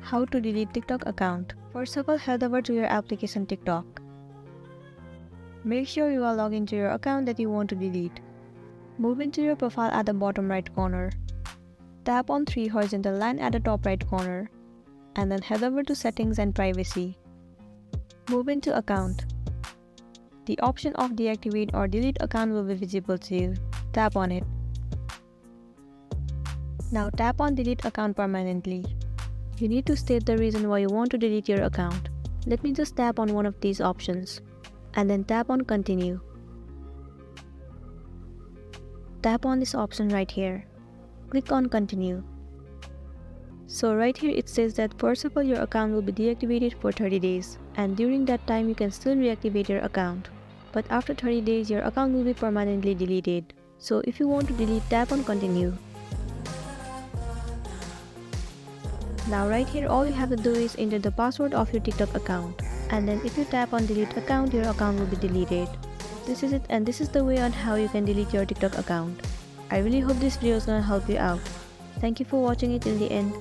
How to delete TikTok account. First of all, head over to your application TikTok. Make sure you are logged into your account that you want to delete. Move into your profile at the bottom right corner. Tap on 3 horizontal line at the top right corner. And then head over to Settings and Privacy. Move into Account. The option of Deactivate or Delete account will be visible to you. Tap on it. Now tap on Delete account permanently. You need to state the reason why you want to delete your account. Let me just tap on one of these options. And then tap on Continue. Tap on this option right here. Click on Continue. So right here it says that first of all your account will be deactivated for 30 days and during that time you can still reactivate your account. But after 30 days your account will be permanently deleted. So if you want to delete, tap on Continue. Now right here all you have to do is enter the password of your TikTok account. And then if you tap on Delete account, your account will be deleted. This is it, and this is the way on how you can delete your TikTok account. I really hope this video is gonna help you out. Thank you for watching it till the end.